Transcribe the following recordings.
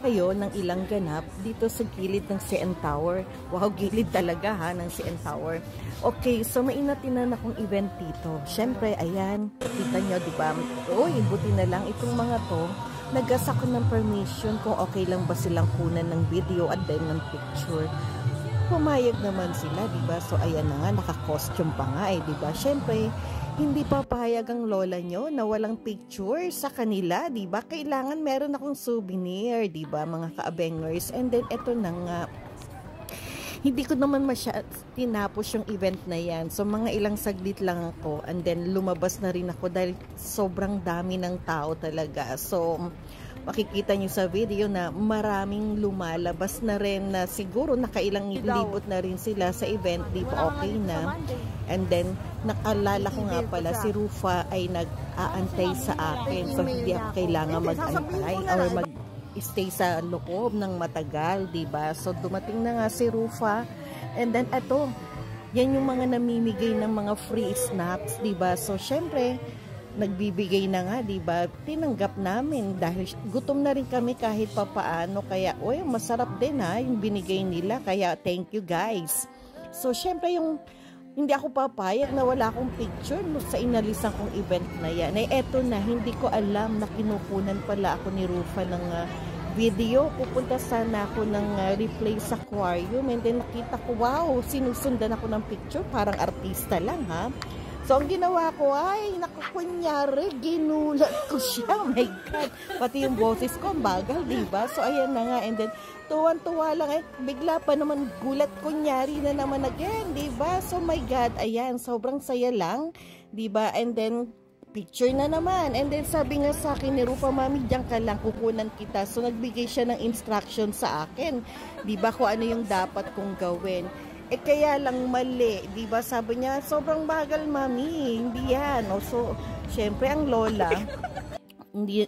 Kayo ng ilang ganap dito sa gilid ng CN Tower. Wow, gilid talaga ha ng CN Tower. Okay, so may inatinan akong event dito. Syempre, ayan, kita nyo, di ba? Uy, buti na lang itong mga to. Nag-ask ako ng permission kung okay lang ba silang kunan ng video at then ng picture. Pumayag naman sila, di ba? So ayan na nga, naka-costume pa nga di ba? Syempre, hindi pa pahayag ang lola nyo na walang picture sa kanila, di ba? Kailangan meron akong souvenir, di ba, mga ka-abengers? And then eto na nga, hindi ko naman tinapos yung event na yan. So mga ilang saglit lang ako and then lumabas na rin ako dahil sobrang dami ng tao talaga. So makikita nyo sa video na maraming lumalabas na rin na siguro nakailang libot na rin sila sa event, di ba okay na. And then nakalala ko nga pala si Rufa ay nag-aantay sa akin, so hindi ako kailangan mag-antay or mag-stay sa loob ng matagal, di ba? So dumating na nga si Rufa and then eto, yan yung mga namimigay ng mga free snacks, di ba? So syempre nagbibigay na nga, di ba? Tinanggap namin dahil gutom na rin kami kahit papaano, kaya oy, masarap din ha yung binigay nila, kaya thank you guys. So syempre yung hindi ako papayag na wala akong picture sa inalisan kong event na yan. Eto na, hindi ko alam na kinukunan pala ako ni Rufa ng video. Pupunta sana ako ng replay sa aquarium and then nakita ko, wow, sinusundan ako ng picture, parang artista lang ha. So, ang ginawa ko ay, nakakunyari, ginulat ko siya. Oh my God. Pati yung boses ko, ang bagal, diba? So, ayan na nga. And then, tuwan-tuwa lang. Bigla pa naman, gulat, kunyari na naman again, diba? So, my God, ayan, sobrang saya lang, diba? And then, picture na naman. And then, sabi nga sa akin ni Rufa, Mami, diyan ka lang, kukunan kita. So, nagbigay siya ng instruction sa akin. Diba? Kung ano yung dapat kong gawin. Kaya lang mali, di ba? Sabi niya, sobrang bagal, Mami. Hindi yan. So, syempre, ang lola, hindi,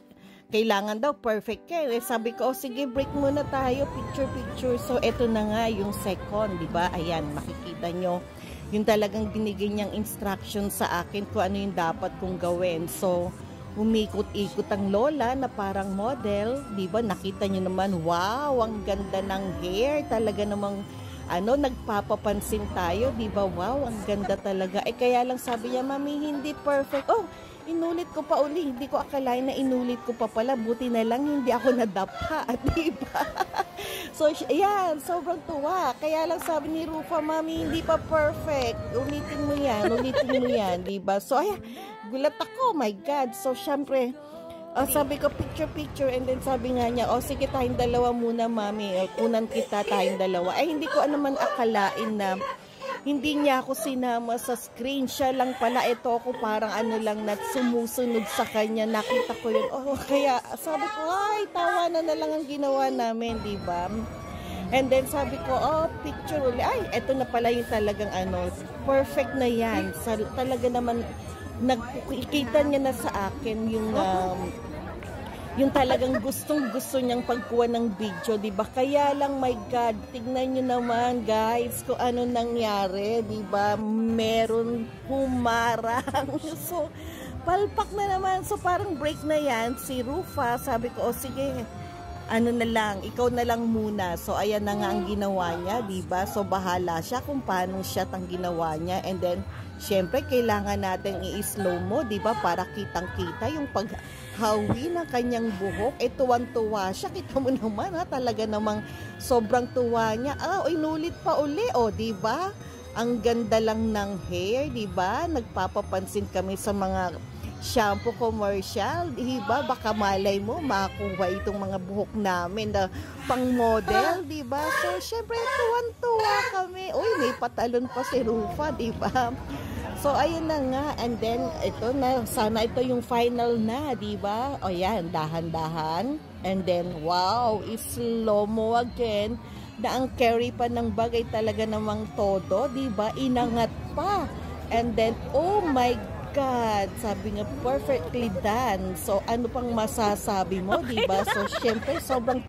kailangan daw perfect care. Sabi ko, sige, break muna tayo, picture. So, eto na nga yung second, di ba? Ayan, makikita nyo. Yung talagang binigay niyang instruction sa akin kung ano yung dapat kong gawin. So, umikot-ikot ang lola na parang model, di ba? Nakita nyo naman, wow, ang ganda ng hair. Talaga namang nagpapapansin tayo, di ba? Wow, ang ganda talaga. Kaya lang sabi niya, Mami, hindi perfect. Oh, inulit ko pa uli. Hindi ko akalain na inulit ko pa pala. Buti na lang hindi ako nadapa, di ba? So, ayan, sobrang tuwa. Kaya lang sabi ni Rufa, Mami, hindi pa perfect. Ulitin mo yan, di ba? So, ayan, gulat ako, my God. So, syempre, sabi ko picture and then sabi nga niya, sige tayong dalawa muna, Mami, kunan kita tayong dalawa. Hindi ko naman akalain na hindi niya ako sinama sa screen, siya lang pala. Ito ako parang lang na sumusunod sa kanya, nakita ko yun. Kaya sabi ko, ay tawanan na lang ang ginawa namin, di ba? And then sabi ko, picture ulit. Ay, eto na pala yung talagang perfect na yan. Talaga naman nakikita niya na sa akin yung talagang gustong-gusto niyang pagkuha ng video, di ba? Kaya lang, my God, tignan niyo naman, guys, kung ano nangyari, di ba? Meron humarang. So, palpak na naman. So, parang break na yan. Si Rufa, sabi ko, sige, na lang, ikaw na lang muna. So, ayan na nga ang ginawa niya, diba? So, bahala siya kung paano siya ang ginawa niya. And then, syempre, kailangan natin i-slow mo, diba? Para kitang-kita yung paghawi ng kanyang buhok. Tuwan-tuwa siya. Kita mo naman, talaga namang sobrang tuwa niya. Inulit pa uli, diba? Ang ganda lang ng hair, diba? Nagpapapansin kami sa mga shampoo commercial, diba? Baka malay mo, makuha itong mga buhok namin na pang model, diba? So, syempre, tuwan-tuwa kami. Uy, may patalon pa si Rufa, diba? So, ayun na nga. And then, ito na, sana ito yung final na, diba? O yan, dahan-dahan. And then, wow, slow mo again. Na ang carry pa ng bagay talaga namang todo, diba? Inangat pa. And then, oh my God, sabi nga perfectly done. So ano pang masasabi mo, diba? So syempre sobrang